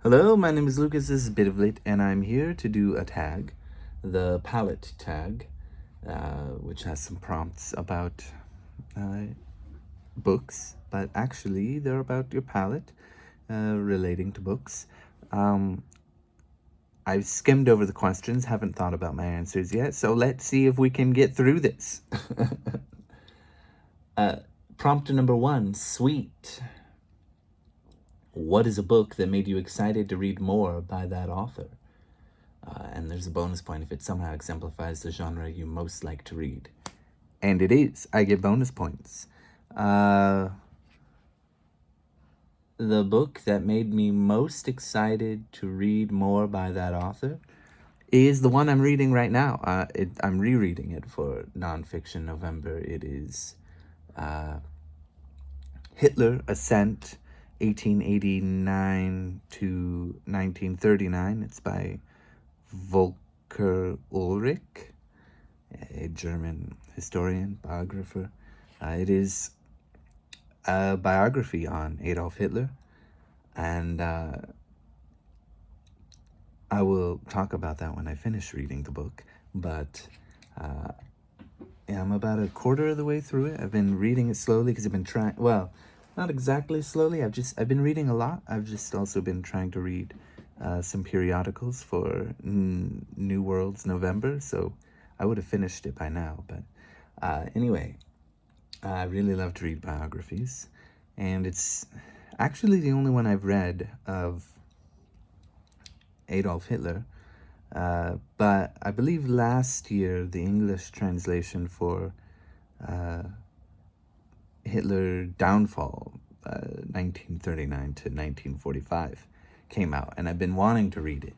Hello, my name is Lucas. This is Bit of Lit, and I'm here to do a tag, the Palate Tag, which has some prompts about books, but actually they're about your palate, relating to books. I've skimmed over the questions, haven't thought about my answers yet, so let's see if we can get through this. Prompt number one, sweet. What is a book that made you excited to read more by that author? And there's a bonus point if it somehow exemplifies the genre you most like to read. And it is. I get bonus points. The book that made me most excited to read more by that author is the one I'm reading right now. I'm rereading it for Nonfiction November. It is Hitler, Ascent, 1889 to 1939. It's by Volker Ulrich, a German historian, biographer. It is a biography on Adolf Hitler, and I will talk about that when I finish reading the book. But I'm about a quarter of the way through it. I've been reading it slowly because I've been trying. Well, not exactly slowly. I've been reading a lot. I've just also been trying to read some periodicals for New Worlds November, so I would have finished it by now. But anyway, I really love to read biographies, and it's actually the only one I've read of Adolf Hitler. But I believe last year the English translation for Hitler Downfall, 1939 to 1945, came out, and I've been wanting to read it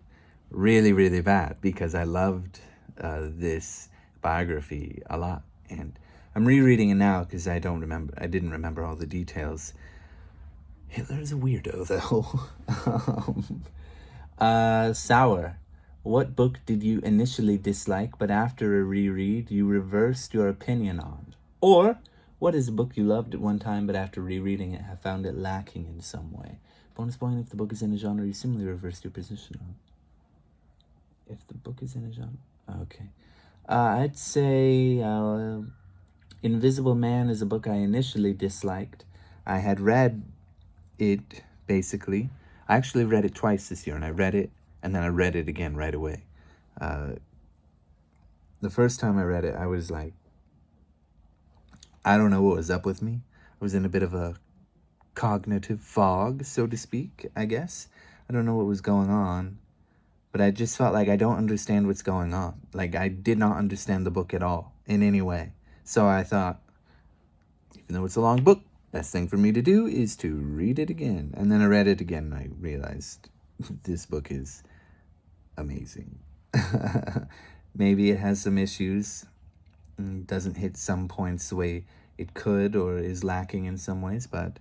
really, really bad because I loved this biography a lot, and I'm rereading it now because I didn't remember all the details. Hitler's a weirdo, though. Sour. What book did you initially dislike, but after a reread, you reversed your opinion on? Or, what is a book you loved at one time, but after rereading it, have found it lacking in some way? Bonus point if the book is in a genre you similarly reversed your position on. If the book is in a genre. Okay. I'd say Invisible Man is a book I initially disliked. I had read it, basically. I actually read it twice this year, and I read it, and then I read it again right away. The first time I read it, I was like, I don't know what was up with me. I was in a bit of a cognitive fog, so to speak, I guess. I don't know what was going on, but I just felt like I don't understand what's going on. Like, I did not understand the book at all, in any way. So I thought, even though it's a long book, best thing for me to do is to read it again. And then I read it again, and I realized this book is amazing. Maybe it has some issues, doesn't hit some points the way it could, or is lacking in some ways, but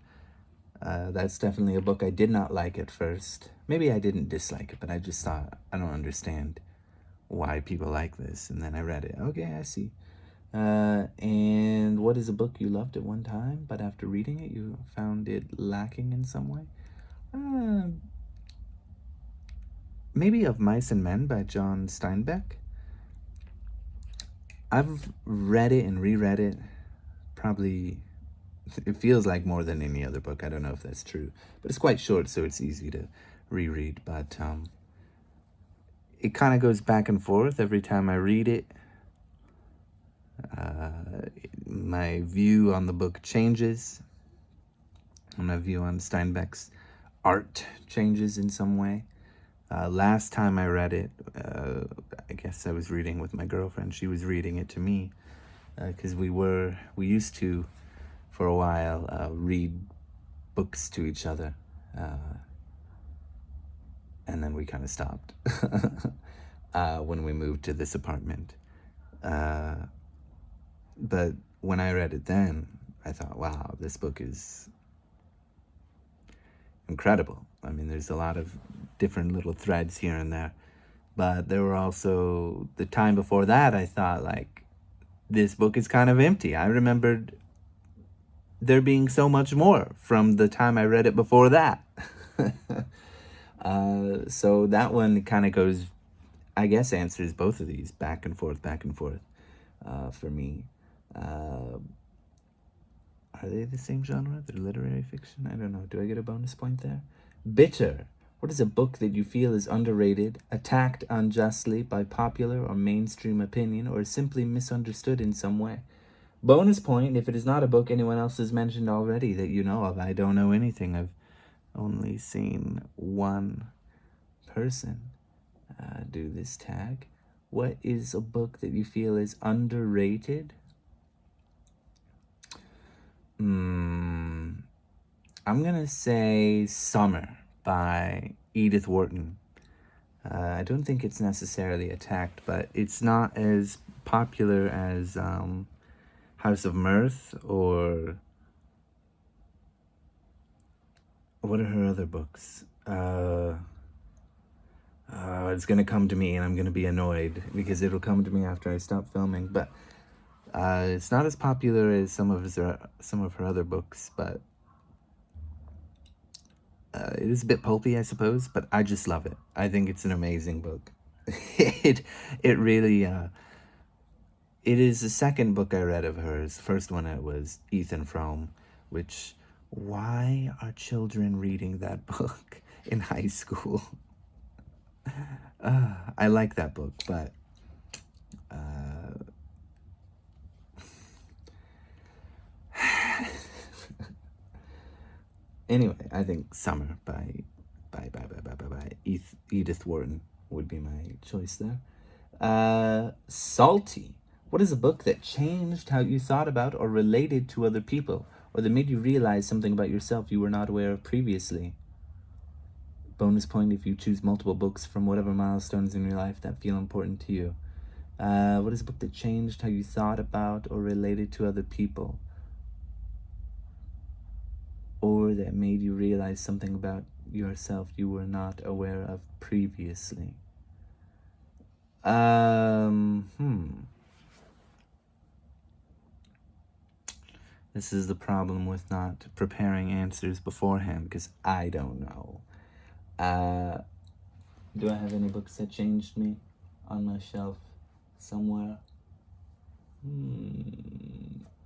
that's definitely a book I did not like at first. Maybe I didn't dislike it, but I just thought, I don't understand why people like this. And then I read it. Okay, I see. And what is a book you loved at one time, but after reading it, you found it lacking in some way? Maybe Of Mice and Men by John Steinbeck. I've read it and reread it probably, it feels like more than any other book. I don't know if that's true, but it's quite short, so it's easy to reread. But it kind of goes back and forth every time I read it. My view on the book changes, and my view on Steinbeck's art changes in some way. Last time I read it, I guess I was reading with my girlfriend. She was reading it to me because we used to, for a while, read books to each other, and then we kind of stopped when we moved to this apartment. But when I read it then, I thought, wow, this book is incredible. I mean, there's a lot of different little threads here and there. But there were also, the time before that, I thought, like, this book is kind of empty. I remembered there being so much more from the time I read it before that. So that one kind of goes, I guess, answers both of these back and forth, for me. Uh, are they the same genre? They're literary fiction? I don't know. Do I get a bonus point there? Bitter. What is a book that you feel is underrated, attacked unjustly by popular or mainstream opinion, or simply misunderstood in some way? Bonus point if it is not a book anyone else has mentioned already that you know of. I don't know anything. I've only seen one person do this tag. What is a book that you feel is underrated? I'm gonna say Summer by Edith Wharton. I don't think it's necessarily attacked, but it's not as popular as House of Mirth, or what are her other books? It's gonna come to me and I'm gonna be annoyed because it'll come to me after I stop filming, but it's not as popular as some of her other books, but it is a bit pulpy, I suppose, but I just love it. I think it's an amazing book. it really it is the second book I read of hers. The first one it was Ethan Frome, which, why are children reading that book in high school? I like that book, but anyway, I think Summer by Edith Wharton would be my choice there. Salty. What is a book that changed how you thought about or related to other people, or that made you realize something about yourself you were not aware of previously? Bonus point if you choose multiple books from whatever milestones in your life that feel important to you. What is a book that changed how you thought about or related to other people, or that made you realize something about yourself you were not aware of previously? This is the problem with not preparing answers beforehand, because I don't know. Do I have any books that changed me on my shelf somewhere?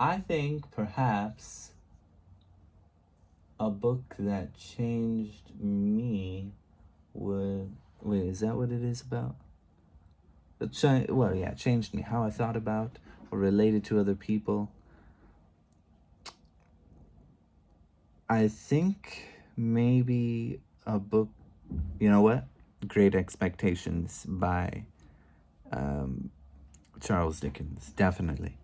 I think perhaps a book that changed me would... Wait, is that what it is about? Changed me. How I thought about or related to other people. I think maybe a book... You know what? Great Expectations by Charles Dickens, definitely.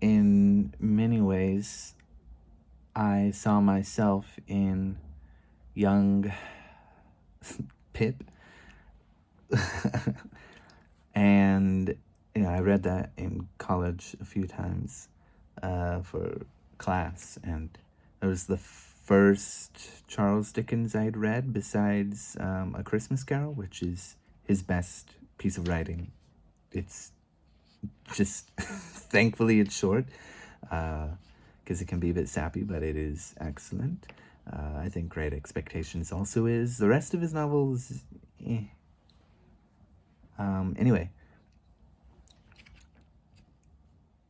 In many ways, I saw myself in young Pip. And I read that in college a few times for class, and it was the first Charles Dickens I'd read besides A Christmas Carol, which is his best piece of writing. It's just, thankfully it's short, because it can be a bit sappy, but it is excellent. I think Great Expectations also is. The rest of his novels, anyway,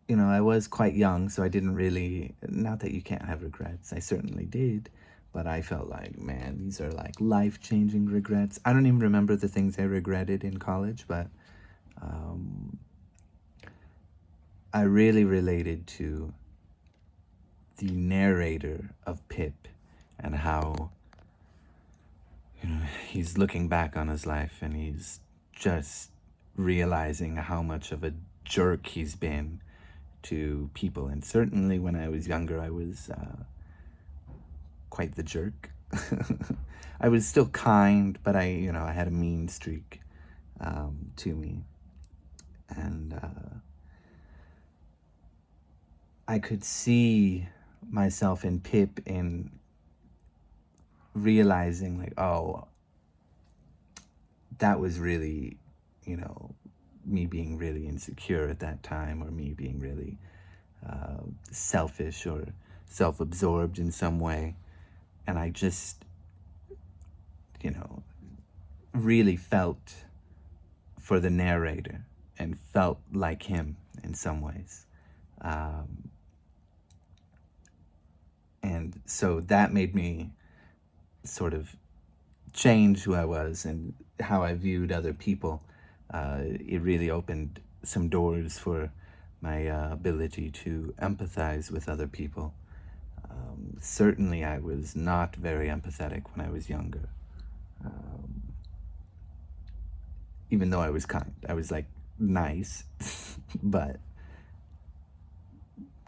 I was quite young, so I didn't really... Not that you can't have regrets. I certainly did. But I felt like, man, these are like life-changing regrets. I don't even remember the things I regretted in college, but I really related to the narrator of Pip and how, he's looking back on his life and he's just realizing how much of a jerk he's been to people. And certainly when I was younger, I was quite the jerk. I was still kind, but I had a mean streak to me. And I could see myself in Pip in realizing, like, oh, that was really, me being really insecure at that time, or me being really selfish or self-absorbed in some way. and I just, you know, really felt for the narrator and felt like him in some ways. And so that made me sort of change who I was and how I viewed other people. It really opened some doors for my ability to empathize with other people. Certainly, I was not very empathetic when I was younger. Even though I was kind, I was like nice, but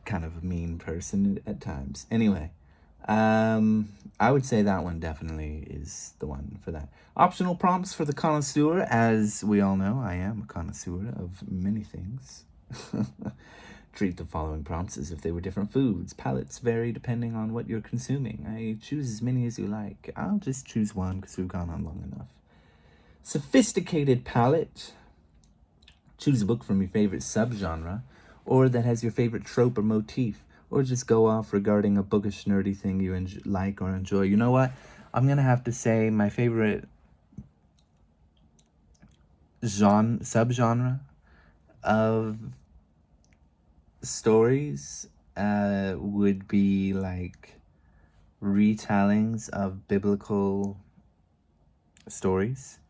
kind of a mean person at times. Anyway, I would say that one definitely is the one for that. Optional prompts for the connoisseur. As we all know, I am a connoisseur of many things. Treat the following prompts as if they were different foods. Palates vary depending on what you're consuming. I choose as many as you like. I'll just choose one because we've gone on long enough. Sophisticated palate. Choose a book from your favorite subgenre, or that has your favorite trope or motif, or just go off regarding a bookish nerdy thing you like or enjoy. You know what? I'm gonna have to say my favorite subgenre of stories would be like retellings of biblical stories,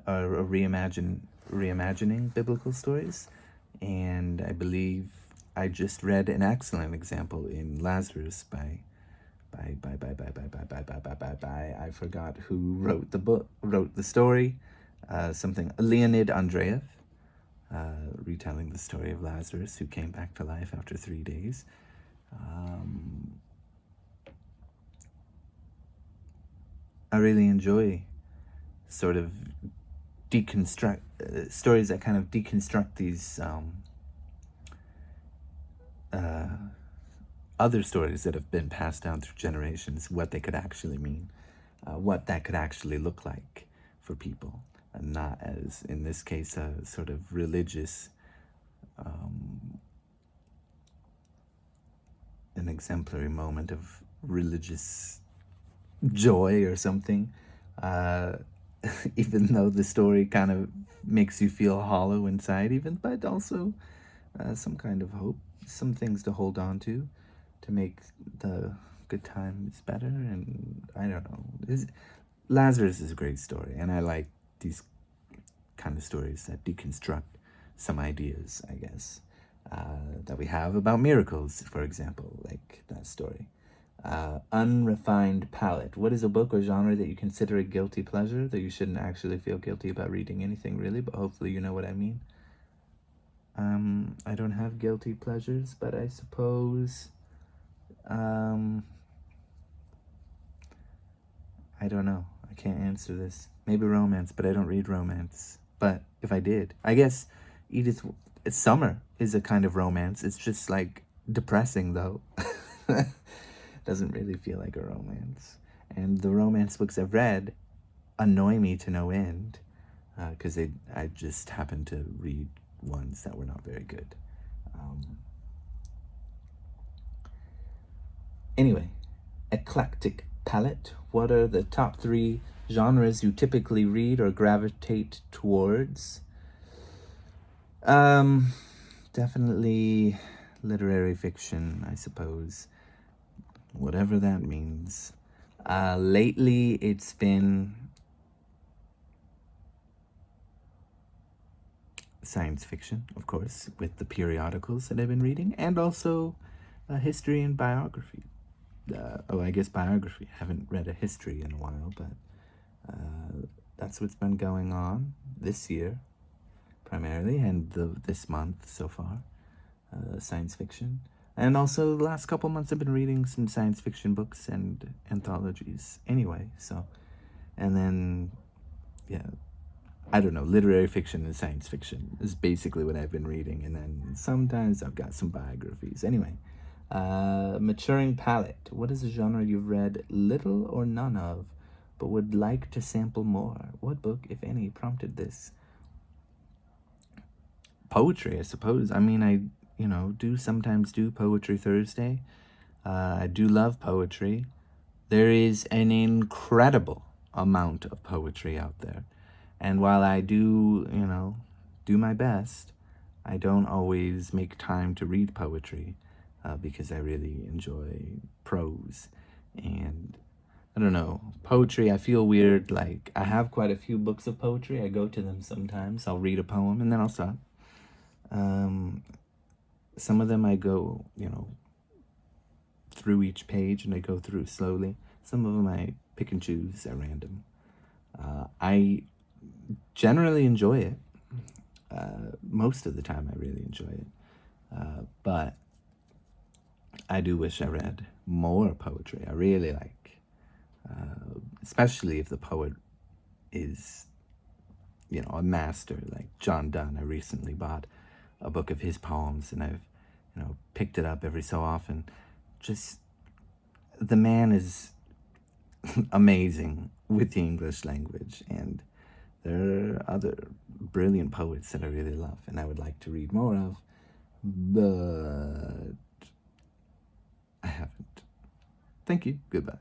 or reimagining biblical stories. And I believe I just read an excellent example in Lazarus by I forgot who wrote the story. Something Leonid Andreev, retelling the story of Lazarus who came back to life after 3 days. I really enjoy sort of deconstruct stories that kind of deconstruct these other stories that have been passed down through generations, what they could actually mean, what that could actually look like for people, and not as, in this case, a sort of religious, an exemplary moment of religious joy or something, even though the story kind of makes you feel hollow inside, even, but also some kind of hope, some things to hold on to make the good times better. And I don't know, Lazarus is a great story, and I like these kind of stories that deconstruct some ideas, I guess, that we have about miracles, for example, like that story. Unrefined palate. What is a book or genre that you consider a guilty pleasure, that you shouldn't actually feel guilty about reading anything, really, but hopefully you know what I mean? I don't have guilty pleasures, but I suppose, I don't know. I can't answer this. Maybe romance, but I don't read romance. But if I did, I guess Summer is a kind of romance. It's just like depressing, though. Doesn't really feel like a romance. And the romance books I've read annoy me to no end, because I just happen to read ones that were not very good. Anyway, eclectic palette. What are the top 3 genres you typically read or gravitate towards? Definitely literary fiction, I suppose. Whatever that means. Lately, it's been science fiction, of course, with the periodicals that I've been reading, and also history and biography. I guess biography. I haven't read a history in a while, but that's what's been going on this year, primarily, and this month so far. Science fiction. And also, the last couple months I've been reading some science fiction books and anthologies anyway, so. And then, yeah, I don't know, literary fiction and science fiction is basically what I've been reading. And then sometimes I've got some biographies. Anyway, maturing palette. What is a genre you've read little or none of, but would like to sample more? What book, if any, prompted this? Poetry, I suppose. I mean, I do sometimes do Poetry Thursday. I do love poetry. There is an incredible amount of poetry out there. And while I do, do my best, I don't always make time to read poetry because I really enjoy prose. And I don't know, poetry, I feel weird. Like, I have quite a few books of poetry. I go to them sometimes. I'll read a poem and then I'll stop. Some of them I go, through each page and I go through slowly. Some of them I pick and choose at random. I generally enjoy it. Most of the time I really enjoy it. But I do wish I read more poetry. I really like, especially if the poet is, a master, like John Donne. I recently bought a book of his poems and I've, picked it up every so often. Just, the man is amazing with the English language, and there are other brilliant poets that I really love and I would like to read more of, but I haven't. Thank you. Goodbye.